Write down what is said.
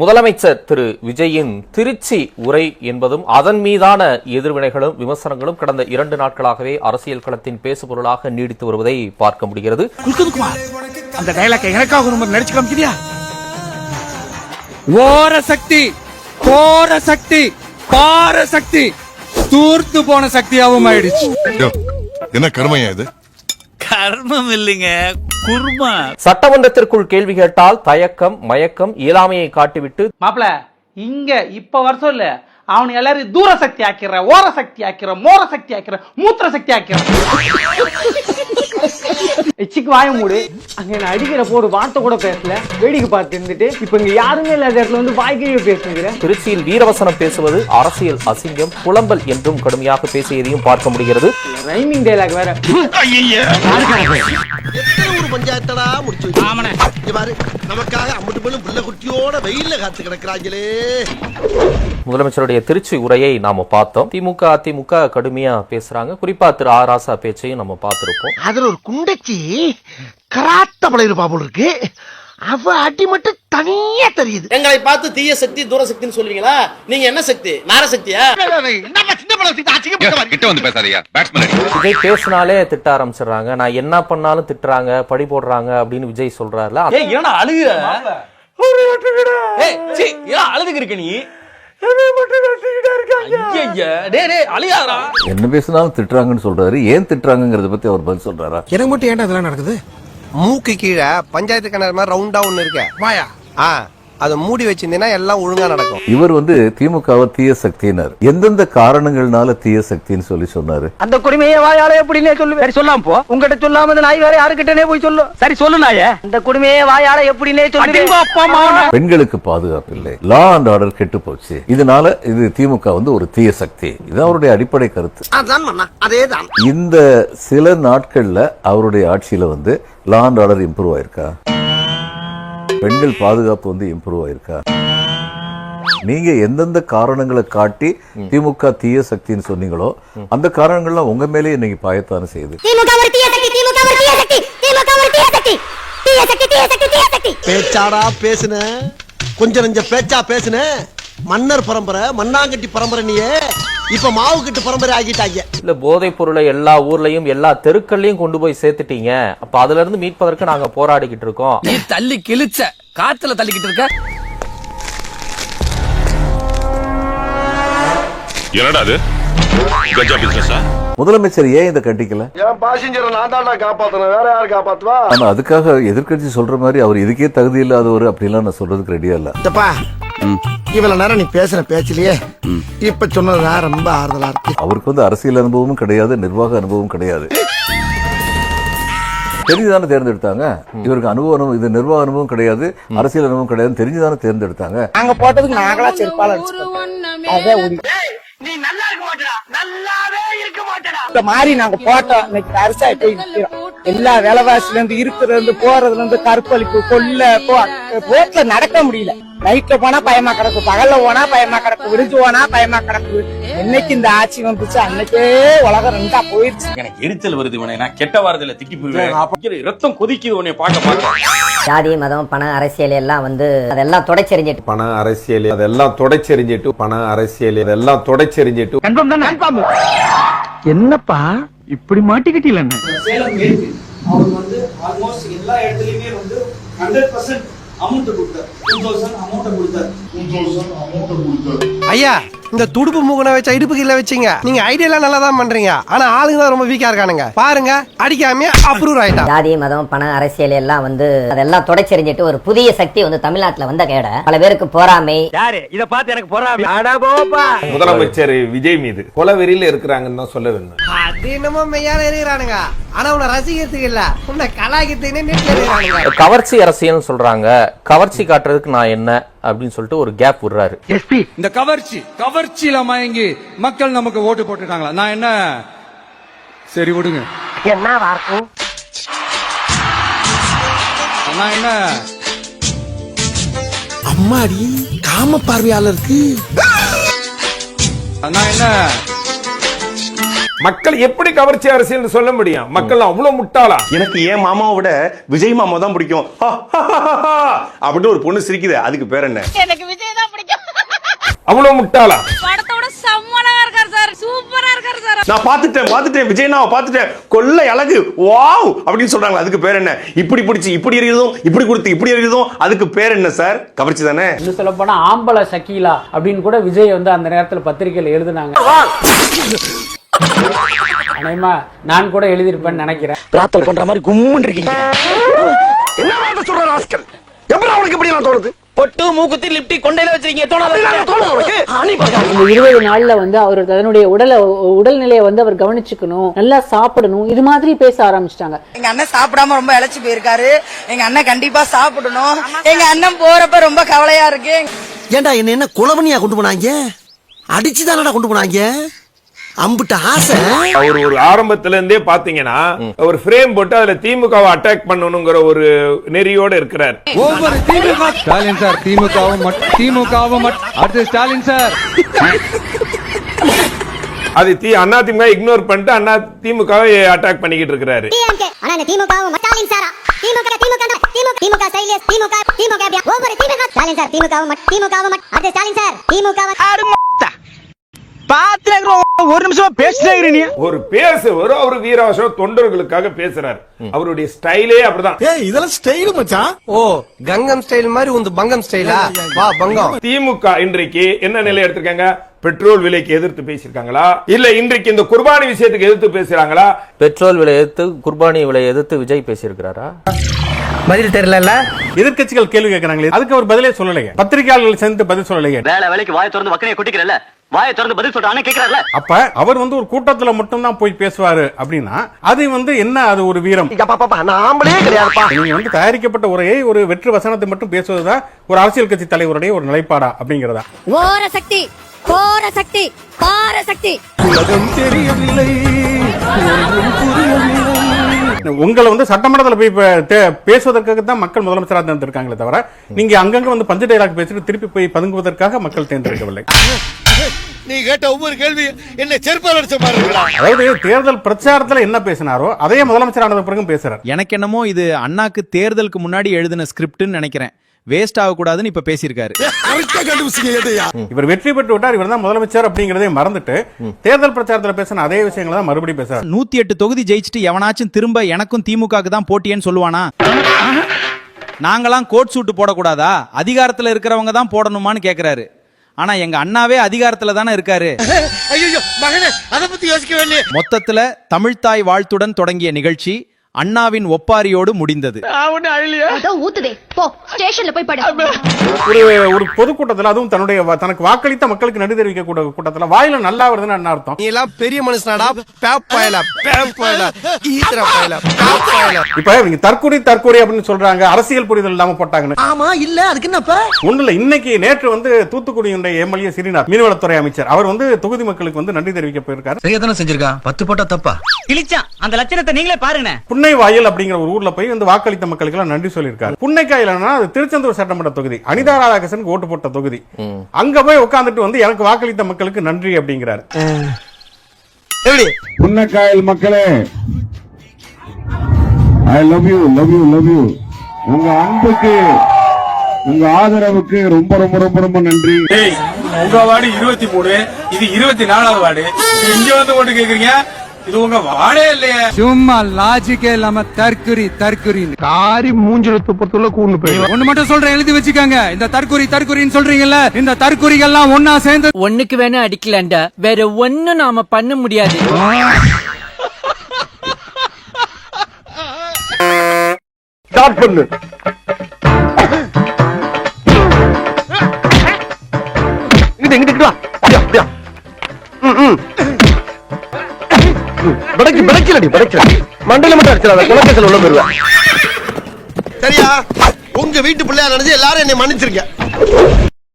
முதலமைச்சர் திரு விஜயின் திருச்சி உரை என்பதும் அதன் மீதான எதிர்வினைகளும் விமர்சனங்களும் கடந்த 2 நாட்களாகவே அரசியல் களத்தின் பேசுபொருளாக நீடித்து வருவதை பார்க்க முடிகிறது. அந்த டயலாக் எனக்காக ரொம்ப நடிச்சு காமிக்கிறியா? ஓர சக்தி, கோர சக்தி, பார சக்தி, தூர்த்து போன சக்தியாவும் ஆயிடுச்சு. என்ன கர்மையா இது? கர்மம் இல்லைங்க, குர்மா. சட்டமன்றத்திற்குள் கேள்வி கேட்டால் தயக்கம், மயக்கம், இயலாமையை காட்டிவிட்டு மாப்பிள இங்க இப்ப வருஷம் இல்ல அவன் எல்லாரும் தூர சக்தி ஆக்கிற, ஓர சக்தி ஆக்கிற, மோர சக்தி ஆக்கிற, மூத்திர சக்தி ஆக்கிற. எச்சிக்கு வாய மூடு. அங்க என்ன அடிக்கிற போடு வார்த்தை கூட பேசல, வேடிக்கை பார்த்து இருந்துட்டு இப்ப இங்க யாருமே இல்லாத இடத்துல வந்து வாய்க்கையே பேசுகிறேன். திருச்சியில் வீரவசனம் பேசுவது அரசியல் அசிங்கம், புலம்பல் என்றும் கடுமையாக பேசியதையும் பார்க்க முடிகிறது. ரைமிங் டைலாக் வேற. பஞ்சாயத்தடா முடிச்சு நமக்காக அம்பட்டு பெண்ணும் புள்ள குட்டியோட வெயில்ல காத்து கிடக்குறாங்களே. முதலமைச்சருடைய திருச்சி உரையை நாம பார்த்தோம். திமுக அதிமுக கடுமையா பேசுறாங்க. குறிப்பா திரு ஆ ராசா பேச்சையும் நம்ம பார்த்திருப்போம். அதுல ஒரு குண்டச்சி கராத்த பழையிருப்பா போல இருக்கு. அவ அடி மட்டும் தனியா தெரியுது. எங்களை பார்த்து தீய சக்தி தூர சக்தின்னு சொல்லுவீங்களா? நீங்க என்ன சக்தி? நார சக்தியா? விஜய் பேசினாலே திட்ட ஆரம்பிச்சிடுறாங்க. நான் என்ன பண்ணாலும் திட்டுறாங்க, படி போடுறாங்க அப்படின்னு விஜய் சொல்றாருல. என்னடா அழுகு? அழுதுக்கு இருக்க நீ என்ன பேசினாலும் திட்டுறாங்கன்னு சொல்றாரு. ஏன் திட்டுறாங்கிறத பத்தி அவர் பதில் சொல்றாரா? எனக்கு மட்டும் ஏன்டா இதெல்லாம் நடக்குது? மூக்கு கீழே பஞ்சாயத்து கிணறு மாதிரி ரவுண்டா ஒண்ணு இருக்க வாயா, அதை மூடி வச்சிருந்தீங்கன்னா எல்லாம் ஒழுங்கா நடக்கும். இவர் திமுகவை தீய சக்தியினர். எந்தெந்த காரணங்கள்னால தீய சக்தின்னு சொல்லி சொன்னாரு? அந்த குடிமையை வாயால எப்படின்னே சொல்லு. சரி சொல்லாம போ. உங்ககிட்ட சொல்லாம அந்த நாய் வேற யாருக்கிட்டனே போய் சொல்லு. சரி சொல்லு நாயே. அந்த குடிமையை வாயால எப்படின்னே சொல்லு. பெண்களுக்கு பாதுகாப்பு இல்லை, லா அண்ட் ஆர்டர் கெட்டு போச்சு. இதனால இது திமுக ஒரு தீய சக்தி. இது அவருடைய அடிப்படை கருத்து. அதேதான். இந்த சில நாட்கள்ல அவருடைய ஆட்சியில லா அண்ட் ஆர்டர் இம்ப்ரூவ் ஆயிருக்கா? பெண்கள் பாதுகாப்பு இம்ப்ரூவ் ஆயிருக்கா? நீங்க எந்தெந்த காரணங்களை காட்டி திமுக தீய சக்தின்னு சொன்னீங்களோ அந்த காரணங்கள்லாம் உங்க மேலே இன்னைக்கு பாயத்தான செய்யுது. பேச்சாடா பேசுன, கொஞ்சம் நெஞ்ச பேச்சா பேசுன. மன்னர் பரம்பரை, மண்ணாங்கட்டி பரம்பரை, நீயே இப்ப மாவு கட்டு பரம்பரை ஆகிட்டாங்க. இல்ல போதைப் பொருளை எல்லா ஊர்லயும் எல்லா தெருக்கள்லயும் கொண்டு போய் சேர்த்துட்டீங்க. அப்ப அதுல இருந்து மீட்பதற்கு நாங்க போராடிக்கிட்டு இருக்கோம். நீ தள்ளி கிழிச்ச காத்துல தள்ளிக்கிட்டு இருக்க. என்னடா அது? கஜா பிசினஸா? முதலமைச்சர் ஏன் இதை கண்டிக்கல? என் பாசஞ்சரை நான் தாண்டா காப்பாத்தணும், வேற யாரு காப்பாத்துவா? ஆனா அதுக்காக எதிர்க்கட்சி சொல்ற மாதிரி அவர் இதுக்கே தகுதி இல்லாதவர் அப்படிலாம் நான் சொல்றதுக்கு ரெடியா இல்ல. இவ்வளவு நேரம் நீ பேசுற பேச்சிலேயே இப்ப சொன்னது ரொம்ப ஆறுதலா இருக்கு. அவருக்கு அரசியல் அனுபவமும் கிடையாது, நிர்வாக அனுபவம் கிடையாது. தெரிஞ்சுதானே தேர்ந்தெடுத்தாங்க. இவருக்கு அனுபவம், இது நிர்வாக அனுபவம் கிடையாது, அரசியல் அனுபவம் கிடையாது, தெரிஞ்சுதானே தேர்ந்தெடுத்தாங்க. நாங்க போட்டதுக்கு நாங்களா செருப்பால நீ நல்லா இருக்க மாட்டடா, நல்லாவே இருக்க மாட்டடா. இந்த மாதிரி நாங்க போட்டோம். இன்னைக்கு அரசாய் போய் நிக்கிறோம். எல்லா விலைவாசில இருந்து இருக்கிறதுல இருந்து போறதுல இருந்து கற்பழிப்பு, கொல்ல, ரோட்ல நடக்க முடியல. நைட்ல போனா பயமா கிடக்கு, பகல்ல போனா பயமா கிடக்கு, விரிஞ்சு போனா பயமா கிடக்கு. என்னைக்கு இந்த ஆட்சி வந்துச்சு அன்னைக்கே உலகம் ரெண்டா போயிருச்சு. எனக்கு எரிச்சல் வருது. நான் கெட்ட வாரத்துல திக்கி போயிருவேன். ரத்தம் கொதிக்குது உன்னை பார்க்க. ஜாதி மதம் பண அரசியல் எல்லாம் அதெல்லாம் தொடச்செறிஞ்சிட்டு, பண அரசியல் அதெல்லாம் தொடச்செறிஞ்சிட்டு, பண அரசியல் அதெல்லாம் தொடச்செறிஞ்சிட்டு. கன்ஃபார்ம் தானே? கன்ஃபார்ம். என்னப்பா இப்படி மாட்டிக்கிட்டீல? சேலம் மேற்கு அவர் ஆல்மோஸ்ட் எல்லா இடத்துலயுமே 100% அமௌண்ட் கொடுத்தார். 2000 அமௌண்ட் கொடுத்தார். ஐயா, இந்த துடுப்பு மூக்கனை வச்சா இடுப்பு கீழ வச்சீங்க. நீங்க ஐடியா நல்லா தான் பண்றீங்க, ஆனா ஆளுங்க தான் ரொம்ப வீக்கா இருக்கானுங்க. பாருங்க, அடிக்காம அப்ரூவ் ஆயிட்டா. ஜாதி மதம் பண அரசியல் எல்லாம் அதெல்லாம் தொடச்செறிஞ்சிட்டு ஒரு புதிய சக்தி தமிழ்நாட்டுல வந்த கேட பல பேருக்கு பொறாமை. யாரு இத பார்த்து எனக்கு பொறாமை? அட போப்பா. முதலமைச்சர் விஜய் மீது கொலவெறியில இருக்கிறாங்கன்னு தான் சொல்ல வேண்டும். அது என்னமோ மெய்யால இருக்கிறானுங்க, ஆனா உன்னை ரசிக்கிறதுக்கு இல்ல, உன்னை கலாய்க்கிறதுக்கு நெட்ல இருக்கிறானுங்க. கவர்ச்சி அரசியல் சொல்றாங்க. கவர்ச்சி காட்டுறதுக்கு நான் என்ன அப்படின்னு சொல்லிட்டு ஒரு கேப் விடுறாரு. இந்த கவர்ச்சியில மயங்கி மக்கள் நமக்கு ஓட்டு போட்டுட்டாங்களா? நான் என்ன சரி விடுங்க. என்ன வார்க்கும்? நான் என்ன அம்மாடி காம பார்வையாளருக்கு நான் என்ன மக்கள் எப்படி கவர்ச்சி அரசியல் சொல்ல முடியும்? மக்கள் அவ்வளவு முட்டாளா? எனக்கு ஏன் மாமாவை விட விஜய் மாமா தான் பிடிக்கும் அப்படின்னு ஒரு பொண்ணு சிரிக்குது, அதுக்கு பேர் என்ன? எனக்கு விஜய் தான் பிடிக்கும். அவ்வளவு முட்டாளா? படத்தோட செம்மனா இருக்காரு சார், சூப்பரா இருக்காரு சார். நான் பாத்துட்டேன் விஜய் நான் பாத்துட்டேன், கொல்ல அழகு வாவ் அப்படின்னு சொல்றாங்க, அதுக்கு பேர் என்ன? இப்படி பிடிச்சி இப்படி எறியதும், இப்படி கொடுத்து இப்படி எறியதும், அதுக்கு பேர் என்ன சார்? கவர்ச்சி தானே. இன்னும் சொல்ல போனா ஆம்பளை ஷக்கீலா அப்படின்னு கூட விஜய் வந்து அந்த நேரத்துல பத்திரிகையில எழுதுனாங்க. அனைமா நான் கூட எழுதிருப்பேன்னு நினைக்கிறேன். பிரார்த்தனை பண்ற மாதிரி கும்முன்னு இருக்கீங்க. என்ன வார்த்தை சொல்ற ராஸ்கல்? எப்பறம் அவனுக்கு இப்படி எல்லாம் தோணுது? பொட்டு மூக்குத்தி லிப்டி கொண்டையில வச்சிருக்கீங்க, தோணாத உனக்கு? இந்த 20 நாள்ல வந்து அவர் தன்னுடைய உடல்நிலையை வந்து அவர் கவனிச்சுக்கணும், நல்லா சாப்பிடணும், இது மாதிரி பேச ஆரம்பிச்சிட்டாங்க. எங்க அண்ணன் சாப்பிடாம ரொம்ப இழைச்சு போயிருக்காரு, எங்க அண்ணன் கண்டிப்பா சாப்பிடணும், எங்க அண்ணன் போறப்ப ரொம்ப கவலையா இருக்கு. ஏண்டா என்ன குலவனியா கொண்டு போனாங்க? அடிச்சுதானடா கொண்டு போனாங்க? அம்புட்ட ஆசை. அவர் ஒரு ஆரம்பத்துல இருந்தே பாத்தீங்கன்னா ஒரு ஃப்ரேம் போட்டு அதுல திமுகவை அட்டாக் பண்ணணுங்கிற ஒரு நெறியோட இருக்கிறார். ஒவ்வொரு திமுக ஸ்டாலின் சார், திமுகவும் அடுத்து ஸ்டாலின் சார். அது அதிமுக இக்னோர் பண்ணிட்டு அண்ணா திமுகவை அட்டாக் பண்ணிக்கிட்டு இருக்கிறாரு. ஒரு நிமிஷம் பேசுறீங்க. ஒரு அவரு வீராவசம் தொண்டர்களுக்காக பேசுறாரு. அவருடைய ஸ்டைலே அப்படிதான். இதெல்லாம் ஸ்டைல் மச்சான். ஓ கங்கம் ஸ்டைல் மாதிரி உங்க பங்கம் ஸ்டைலா? வா பங்கம். திமுக இன்றைக்கு என்ன நிலை எடுத்திருக்காங்க? பெட்ரோல் விலைக்கு எதிர்த்து பேசியிருக்காங்களா, இல்ல இன்றைக்கு இந்த குர்பானி விஷயத்துக்கு எதிர்த்து பேசுறாங்களா? பெட்ரோல் விலை எதிர்த்து, குர்பானி விலை எதிர்த்து விஜய் பேசியிருக்கிறாரா? பதில் தெரியல. எதிர்க்கட்சிகள் கேள்வி கேட்கறாங்களே, அதுக்கு அவர் பதிலே சொல்லலையே. பத்திரிகையாளர்கள் சேர்ந்து பதில் சொல்லலையே. வேலைக்கு வாயை திறந்து வக்கனையை கொட்டிக்கிறல்ல, வாயை திறந்து பதில் சொல்றானே கேக்குறாருல. அப்ப அவர் வந்து ஒரு கூட்டத்துல மட்டும் தான் போய் பேசுவாரு அப்படின்னா அது வந்து என்ன? அது ஒரு வீரம். நாமளே கிடையாதுப்பா. நீங்க வந்து தயாரிக்கப்பட்ட உரையை ஒரு வெற்று வசனத்தை மட்டும் பேசுவதுதான் ஒரு அரசியல் கட்சி தலைவருடைய ஒரு நிலைப்பாடா அப்படிங்கறதா? ஓர சக்தி, கோர சக்தி, பார சக்தி. உங்களை வந்து சட்டமன்றத்தில் போய் பேசுவதற்காக தான் மக்கள் முதலமைச்சராக தேர்ந்தெடுக்காங்களே தவிர நீங்க அங்கங்க வந்து பஞ்ச டைலாக் பேசிட்டு திருப்பி போய் பதுங்குவதற்காக மக்கள் தேர்ந்தெடுக்கவில்லை. நீ கேட்ட ஒவ்வொரு கேள்வி என்ன செருப்பால் அடிச்ச மாதிரி இருக்குடா. அதாவது தேர்தல் பிரச்சாரத்துல என்ன பேசினாரோ அதே முதலமைச்சரான பிறகு பேசுறாரு. எனக்கு என்னமோ இது அண்ணாக்கு தேர்தலுக்கு முன்னாடி எழுதின ஸ்கிரிப்ட்னு நினைக்கிறேன். வேஸ்ட் ஆகக்கூடாதுன்னு இப்ப பேசியிருக்காரு. இவர் வெற்றி பெற்று விட்டார், இவர் தான் முதலமைச்சர் அப்படிங்கறதே மறந்துட்டு தேர்தல் பிரச்சாரத்துல பேசின அதே விஷயங்களை தான் மறுபடியும் பேசுறாரு. 108 தொகுதி ஜெயிச்சுட்டு எவனாச்சும் திரும்ப எனக்கும் திமுகவுக்கு தான் போட்டியேன்னு சொல்லுவானா? நாங்களாம் கோட் சூட்டு போடக்கூடாதா, அதிகாரத்துல இருக்கிறவங்க தான் போடணுமான்னு கேக்குறாரு. ஆனா எங்க அண்ணாவே அதிகாரத்துல தானே இருக்காரு. மொத்தத்துல தமிழ்தாய் வாழ்த்துடன் தொடங்கிய நிகழ்ச்சி அண்ணாவின் ஒப்பாரியோடு முடிந்தது. ஒரு பொதுக்கூட்டத்தில், அதுவும் தனக்கு வாக்களித்த மக்களுக்கு நன்றி தெரிவிக்க கூட்டத்தில் வாயில நல்லா வருதுன்னு என்ன அர்த்தம்? நீ எல்லாம் பெரிய மனுஷனாடா. இப்ப இவங்க தற்கொலை அப்படின்னு சொல்றாங்க, அரசியல் புரிதல் இல்லாம போட்டாங்கன்னு. ஆமா இல்ல அதுக்கு என்னப்ப ஒண்ணு இல்ல. இன்னைக்கு நேற்று வந்து தூத்துக்குடியுடைய எம்எல்ஏ ஸ்ரீநாத், மீன்வளத்துறை அமைச்சர், அவர் வந்து தொகுதி மக்களுக்கு வந்து நன்றி தெரிவிக்க போயிருக்காரு. சரியா தானே செஞ்சிருக்கான். 10 போட்டா தப்பா? கிழிச்சான். அந்த லட்சணத்தை நீங்களே பாருங்க. புன்னை வாயில் அப்படிங்கிற ஒரு ஊர்ல போய் வந்து வாக்களித்த மக்களுக்கு எல்லாம் நன்றி சொல்லியிருக்காரு. புன்னைக்காயிலன்னா அது திருச்செந்தூர் சட்டமன்ற தொகுதி, அனிதா ராதாகிருஷ்ணனுக்கு ஓட்டு போட்ட தொகுதி. அங்க போய் உட்கார்ந்துட்டு வந்து எனக்கு வாக்களித்த மக்களுக்கு நன்றி அப்படிங்கிறாரு. புன்னக்காயல் மக்களே, ஐ லவ் யூ. உங்க அன்புக்கு, உங்க ஆதரவுக்கு ரொம்ப ரொம்ப ரொம்ப ரொம்ப நன்றி. உங்க வார்டு 23, இது 24வது வார்டு. இங்க வந்து ஓட்டு கேக்குறீங்க, இது உங்க வாடே இல்லையே. சும்மா லாஜிக்கே இல்லாம தற்குறி காரி மூஞ்சில துப்பத்துள்ள கூண்டு போய் ஒண்ணு மட்டும் சொல்றேன், எழுதி வச்சுக்கோங்க. இந்த தற்குறின்னு சொல்றீங்கல்ல, இந்த தற்குறிகள்லாம் ஒன்னா சேர்ந்து ஒண்ணுக்கு வேணா அடிக்கலாண்டா, வேற ஒண்ணு நாம பண்ண முடியாது. ஸ்டார்ட் பண்ணு. இங்கிட்டு வா. அப்படியா மண்டல மட்டும் அடிச்சிடாத, குலக்கத்தில் உள்ள போயிருவேன். சரியா? உங்க வீட்டு பிள்ளையா நினைச்சு எல்லாரும் என்னை மன்னிச்சிருக்க.